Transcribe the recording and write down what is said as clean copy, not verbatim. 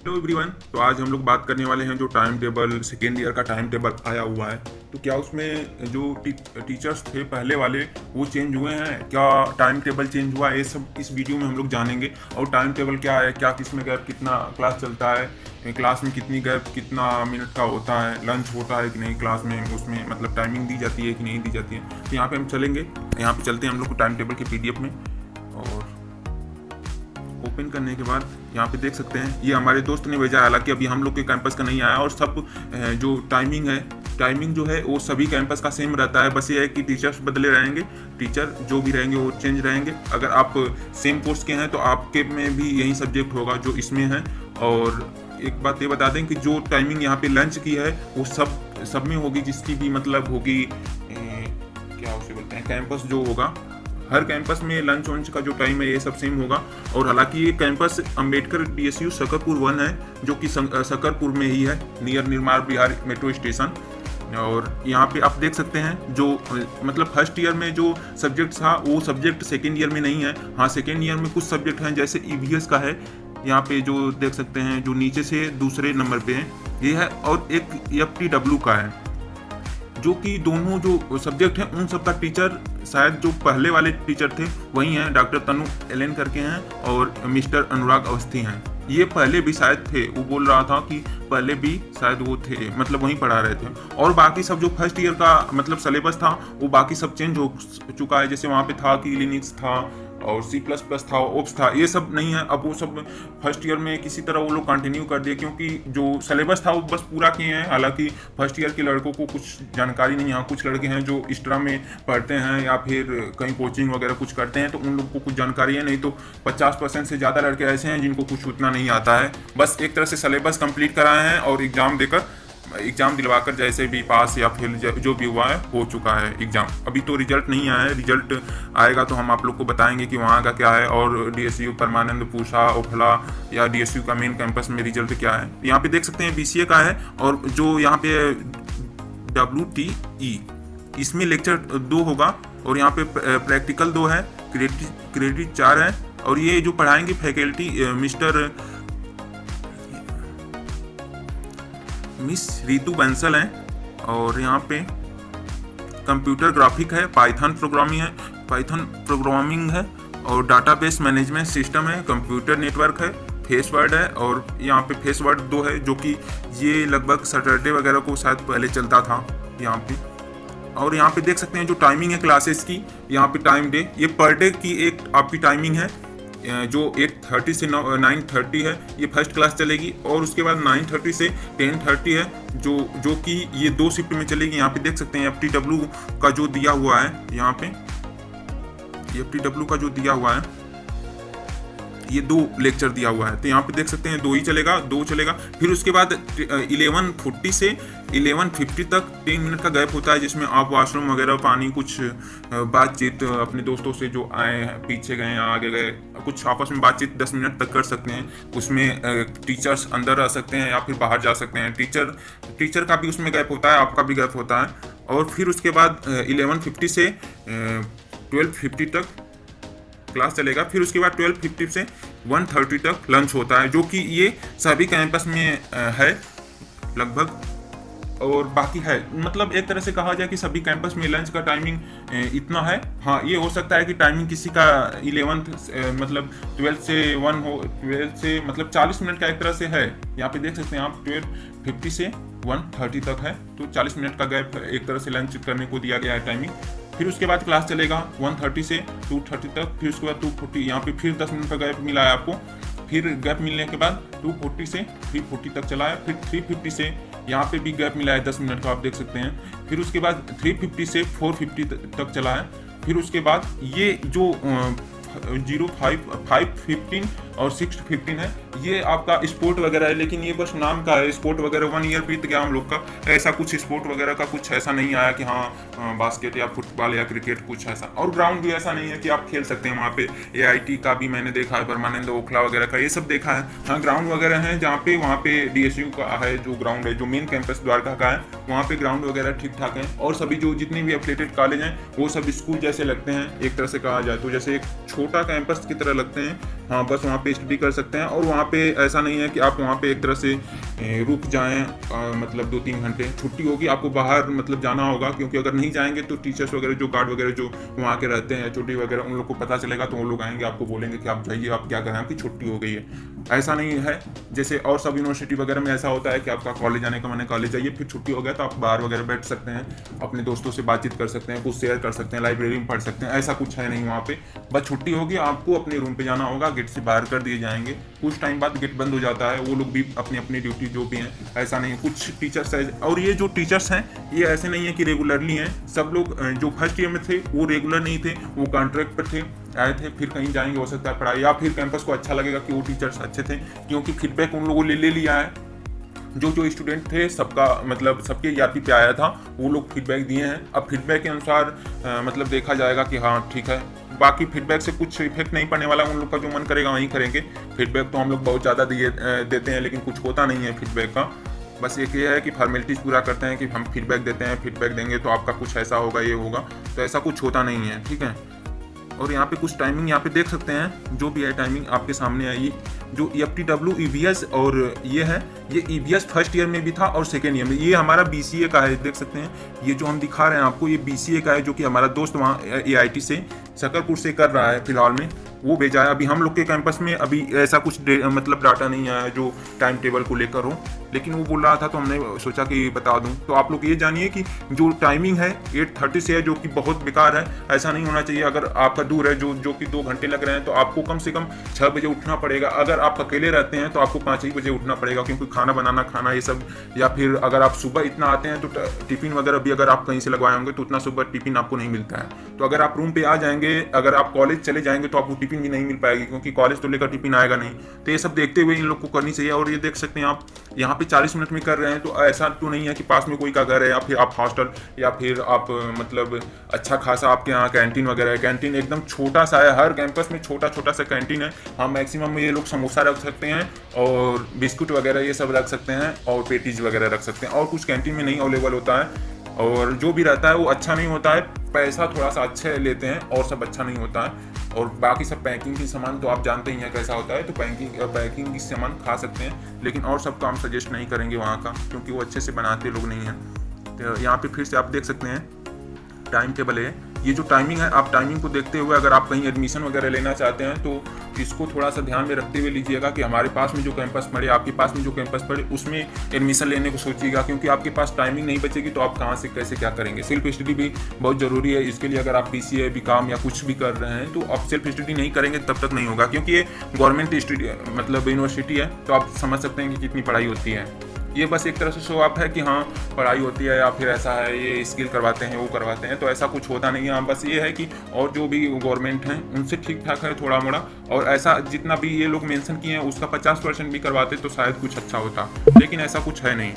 Hello everyone. तो आज हम लोग बात करने वाले हैं जो टाइम टेबल सेकेंड ईयर का टाइम टेबल आया हुआ है, तो क्या उसमें जो टीचर्स थे पहले वाले वो चेंज हुए हैं, क्या टाइम टेबल चेंज हुआ है, ये सब इस वीडियो में हम लोग जानेंगे। और टाइम टेबल क्या है, क्या किस में गैप, कितना क्लास चलता है, क्लास में कितनी गैप, कितना मिनट का होता है, लंच होता है कि नहीं क्लास में, उसमें मतलब टाइमिंग दी जाती है कि नहीं दी जाती है। तो यहाँ पे हम चलेंगे, यहाँ पे चलते हैं हम लोग को टाइम टेबल के PDF में, और ओपन करने के बाद यहाँ पे देख सकते हैं ये हमारे दोस्त ने भेजा है। हालांकि अभी हम लोग के कैंपस का नहीं आया, और सब जो टाइमिंग जो है वो सभी कैंपस का सेम रहता है। बस ये है कि टीचर्स बदले रहेंगे, टीचर जो भी रहेंगे वो चेंज रहेंगे। अगर आप सेम कोर्स के हैं तो आपके में भी यही सब्जेक्ट होगा जो इसमें है। और एक बात ये बता दें कि जो टाइमिंग यहाँ पे लंच की है वो सब में होगी, जिसकी भी मतलब होगी क्या उसे बोलते हैं, कैंपस जो होगा, हर कैंपस में लंच वंच का जो टाइम है ये सब सेम होगा। और हालांकि ये कैंपस अंबेडकर DSU सकरपुर 1 है, जो कि सकरपुर में ही है, नियर निर्माण बिहार मेट्रो स्टेशन। और यहाँ पे आप देख सकते हैं जो मतलब फर्स्ट ईयर में जो सब्जेक्ट था वो सब्जेक्ट सेकेंड ईयर में नहीं है। हाँ, सेकेंड ईयर में कुछ सब्जेक्ट हैं, जैसे EVS का है, यहाँ पे जो देख सकते हैं जो नीचे से दूसरे नंबर पे है ये है, और एक FTW का है, जो कि दोनों जो सब्जेक्ट हैं उन सब का टीचर शायद जो पहले वाले टीचर थे वही हैं, डॉक्टर तनु एलेन करके हैं, और मिस्टर अनुराग अवस्थी हैं। ये पहले भी शायद थे, वो बोल रहा था कि पहले भी शायद वो थे, मतलब वहीं पढ़ा रहे थे। और बाकी सब जो फर्स्ट ईयर का मतलब सिलेबस था वो बाकी सब चेंज हो चुका है। जैसे वहाँ पे था कि लिनक्स था और C++ था, ओप्स था, ये सब नहीं है। अब वो सब फर्स्ट ईयर में किसी तरह वो लोग कंटिन्यू कर दिए, क्योंकि जो सिलेबस था वो बस पूरा किए हैं। हालांकि फर्स्ट ईयर के लड़कों को कुछ जानकारी नहीं है। हाँ, कुछ लड़के हैं जो एक्स्ट्रा में पढ़ते हैं या फिर कहीं कोचिंग वगैरह कुछ करते हैं, तो उन लोगों को कुछ जानकारी है। नहीं तो 50% से ज़्यादा लड़के ऐसे हैं जिनको कुछ उतना नहीं आता है। बस एक तरह से सिलेबस कंप्लीट कराए हैं और एग्जाम दिलवाकर जैसे भी पास या फिर जो भी हुआ है हो चुका है एग्जाम। अभी तो रिजल्ट नहीं आया है, रिजल्ट आएगा तो हम आप लोग को बताएंगे कि वहाँ का क्या है, और DSU परमानंद पूषा ओखला या DSU का मेन कैंपस में रिजल्ट क्या है। यहाँ पे देख सकते हैं BCA का है, और जो यहाँ पे WTE इसमें लेक्चर 2 होगा, और यहाँ पे प्रैक्टिकल 2 है, क्रेडिट 4 है। और ये जो पढ़ाएंगे फैकल्टी मिस रितु बंसल हैं। और यहाँ पे कंप्यूटर ग्राफिक है, पाइथन प्रोग्रामिंग है, और डाटाबेस मैनेजमेंट सिस्टम है, कंप्यूटर नेटवर्क है, फेसवर्ड है, और यहाँ पे फेसवर्ड 2 है, जो कि ये लगभग सैटरडे वगैरह को शायद पहले चलता था यहाँ पे। और यहाँ पे देख सकते हैं जो टाइमिंग है क्लासेस की, यहाँ पे टाइम डे, ये पर डे की एक आपकी टाइमिंग है, जो 8:30 से 9:30 है, ये फर्स्ट क्लास चलेगी। और उसके बाद 9:30 से 10:30 है, जो कि ये 2 शिफ्ट में चलेगी। यहाँ पे देख सकते हैं FTW का जो दिया हुआ है, यहाँ पे FTW का जो दिया हुआ है ये 2 लेक्चर दिया हुआ है, तो यहाँ पे देख सकते हैं 2 चलेगा। फिर उसके बाद 11:40 से 11:50 तक 3 मिनट का गैप होता है, जिसमें आप वॉशरूम वगैरह, पानी, कुछ बातचीत अपने दोस्तों से जो आए हैं, पीछे गए या आगे गए, कुछ आपस में बातचीत 10 मिनट तक कर सकते हैं। उसमें टीचर्स अंदर रह सकते हैं या फिर बाहर जा सकते हैं। टीचर का भी उसमें गैप होता है, आपका भी गैप होता है। और फिर उसके बाद 11:50 से 12:50 तक क्लास चलेगा। फिर उसके बाद 12:50 से 1:30 तक लंच होता है, जो कि ये सभी कैंपस में है लगभग। और बाकी है, मतलब एक तरह से कहा जाए कि सभी कैंपस में लंच का टाइमिंग इतना है। हाँ, ये हो सकता है कि टाइमिंग किसी का 11 मतलब 12 से 1 हो, 12 से मतलब 40 मिनट का एक तरह से है। यहाँ पे देख सकते हैं आप 12:50 से 1:30 तक है, तो 40 मिनट का गैप एक तरह से लंच करने को दिया गया है टाइमिंग। फिर उसके बाद क्लास चलेगा 1:30 से 2:30 तक। फिर उसके बाद 2:40, यहाँ पे फिर 10 मिनट का गैप मिला है आपको। फिर गैप मिलने के बाद 2:40 से 3:40 तक चला है। फिर 3:50 से यहाँ पे भी गैप मिला है 10 मिनट का, आप देख सकते हैं। फिर उसके बाद 3:50 से 4:50 तक चला है। फिर उसके बाद ये जो 5:15 और 6:15 है, ये आपका स्पोर्ट वगैरह है, लेकिन ये बस नाम का है। स्पोर्ट वगैरह 1 ईयर बीत गया हम लोग का, ऐसा कुछ स्पोर्ट वगैरह का कुछ ऐसा नहीं आया कि हाँ बास्केट या फुटबॉल या क्रिकेट कुछ ऐसा। और ग्राउंड भी ऐसा नहीं है कि आप खेल सकते हैं वहाँ पे। AIT का भी मैंने देखा है, परमानंद ओखला वगैरह का, ये सब देखा है। हाँ, ग्राउंड वगैरह है जहाँ पे, वहाँ पे DSU का है जो ग्राउंड है, जो मेन कैंपस द्वारका का है, वहाँ पे ग्राउंड वगैरह ठीक ठाक है। और सभी जो जितने भी एफिलिएटेड कॉलेज हैं वो सब स्कूल जैसे लगते हैं, एक तरह से कहा जाए तो, जैसे एक छोटा कैंपस की तरह लगते हैं। हाँ, बस वहाँ पे स्टडी कर सकते हैं। और वहाँ पे ऐसा नहीं है कि आप वहाँ पे एक तरह से रुक जाएं, मतलब 2-3 घंटे छुट्टी होगी, आपको बाहर मतलब जाना होगा, क्योंकि अगर नहीं जाएंगे तो टीचर्स वगैरह जो गार्ड वगैरह जो वहाँ के रहते हैं HOD वगैरह, उन लोग को पता चलेगा तो वो लोग आएंगे, आपको बोलेंगे कि आप जाइए, आप क्या करें, आपकी छुट्टी हो गई है। ऐसा नहीं है जैसे और सब यूनिवर्सिटी वगैरह में ऐसा होता है कि आपका कॉलेज जाने का मन है, कॉलेज जाइए, फिर छुट्टी हो गया तो आप बाहर वगैरह बैठ सकते हैं, अपने दोस्तों से बातचीत कर सकते हैं, कुछ शेयर कर सकते हैं, लाइब्रेरी में पढ़ सकते हैं। ऐसा कुछ है नहीं वहाँ पे, बस छुट्टी होगी आपको अपने रूम पे जाना होगा, गेट से बाहर कर दिए जाएंगे, कुछ टाइम बाद गेट बंद हो जाता है, वो लोग भी अपनी अपनी ड्यूटी जो भी हैं। ऐसा नहीं है, कुछ टीचर्स और ये जो टीचर्स हैं ये ऐसे नहीं है कि रेगुलरली हैं, सब लोग जो फर्स्ट ईयर में थे वो रेगुलर नहीं थे, वो कॉन्ट्रैक्ट पर थे, आए थे, फिर कहीं जाएंगे, हो सकता है पढ़ाई, या फिर कैंपस को अच्छा लगेगा कि वो टीचर्स अच्छे थे, क्योंकि फीडबैक उन लोगों ने ले लिया है। जो स्टूडेंट थे सबका मतलब सबके ERP पे आया था, वो लोग फीडबैक दिए हैं। अब फीडबैक के अनुसार मतलब देखा जाएगा कि हाँ ठीक है, बाकी फीडबैक से कुछ इफेक्ट नहीं पड़ने वाला, उन लोग का जो मन करेगा वहीं करेंगे। फीडबैक तो हम लोग बहुत ज़्यादा देते हैं, लेकिन कुछ होता नहीं है फीडबैक का। बस एक ये है कि फॉर्मेलिटीज़ पूरा करते हैं कि हम फीडबैक देते हैं, फीडबैक देंगे तो आपका कुछ ऐसा होगा, ये होगा, तो ऐसा कुछ होता नहीं है, ठीक है। और यहाँ पे कुछ टाइमिंग यहाँ पे देख सकते हैं, जो भी है टाइमिंग आपके सामने आई, जो FTW EVS और ये है, ये EVS फर्स्ट ईयर में भी था और सेकेंड ईयर में। ये हमारा BCA का है, देख सकते हैं, ये जो हम दिखा रहे हैं आपको ये BCA का है, जो कि हमारा दोस्त वहाँ AIT से सकरपुर से कर रहा है फिलहाल में, वो भेजा है। अभी हम लोग के कैंपस में अभी ऐसा कुछ मतलब डाटा नहीं आया जो टाइम टेबल को लेकर हो, लेकिन वो बोल रहा था तो हमने सोचा कि बता दूं। तो आप लोग ये जानिए कि जो टाइमिंग है 8:30 से है, जो कि बहुत बेकार है, ऐसा नहीं होना चाहिए। अगर आपका दूर है जो कि 2 घंटे लग रहे हैं, तो आपको कम से कम 6 बजे उठना पड़ेगा। अगर आप अकेले रहते हैं तो आपको 5 ही बजे उठना पड़ेगा, क्योंकि खाना बनाना, खाना ये सब, या फिर अगर आप सुबह इतना आते हैं तो टिफिन वगैरह भी अगर आप कहीं से लगवाए होंगे तो उतना सुबह टिफिन आपको नहीं मिलता है। तो अगर आप रूम पे आ जाएंगे, अगर आप कॉलेज चले जाएंगे तो आपको टिफिन भी नहीं मिल पाएगी, क्योंकि कॉलेज तो लेकर टिफिन आएगा नहीं। तो ये सब देखते हुए इन लोग को करनी चाहिए। और ये देख सकते हैं आप यहाँ पे 40 मिनट में कर रहे हैं, तो ऐसा तो नहीं है कि पास में कोई का घर है या फिर आप हॉस्टल या फिर आप मतलब अच्छा खासा आपके यहाँ कैंटीन वगैरह है। कैंटीन एकदम छोटा सा है, हर कैंपस में छोटा छोटा सा कैंटीन है। हाँ, मैक्सिमम ये लोग समोसा रख सकते हैं और बिस्कुट वगैरह ये सब रख सकते हैं और पेटीज वगैरह रख सकते हैं, और कुछ कैंटीन में नहीं अवेलेबल होता है। और जो भी रहता है वो अच्छा नहीं होता है, पैसा थोड़ा सा अच्छे लेते हैं और सब अच्छा नहीं होता है। और बाकी सब पैकिंग की सामान तो आप जानते ही हैं कैसा होता है, तो पैकिंग की सामान खा सकते हैं, लेकिन और सब तो हम सजेस्ट नहीं करेंगे वहाँ का, क्योंकि वो अच्छे से बनाते लोग नहीं हैं। तो यहाँ पे फिर से आप देख सकते हैं टाइम टेबल है, ये जो टाइमिंग है, आप टाइमिंग को देखते हुए अगर आप कहीं एडमिशन वगैरह लेना चाहते हैं तो इसको थोड़ा सा ध्यान में रखते हुए लीजिएगा कि हमारे पास में जो कैंपस पड़े, आपके पास में जो कैंपस पड़े, उसमें एडमिशन लेने को सोचिएगा, क्योंकि आपके पास टाइमिंग नहीं बचेगी तो आप कहाँ से कैसे क्या करेंगे। सेल्फ स्टडी भी बहुत ज़रूरी है। इसके लिए अगर आप BCA BCom या कुछ भी कर रहे हैं तो आप सेल्फ स्टडी नहीं करेंगे तब तक नहीं होगा, क्योंकि ये गवर्नमेंट स्टडी मतलब यूनिवर्सिटी है, तो आप समझ सकते हैं कि कितनी पढ़ाई होती है। ये बस एक तरह से शो ऑफ है कि हाँ पढ़ाई होती है या फिर ऐसा है, ये स्किल करवाते हैं, वो करवाते हैं, तो ऐसा कुछ होता नहीं है। हाँ, बस ये है कि और जो भी गवर्नमेंट हैं उनसे ठीक ठाक है थोड़ा मोड़ा, और ऐसा जितना भी ये लोग मेंशन किए हैं उसका 50% भी करवाते तो शायद कुछ अच्छा होता, लेकिन ऐसा कुछ है नहीं।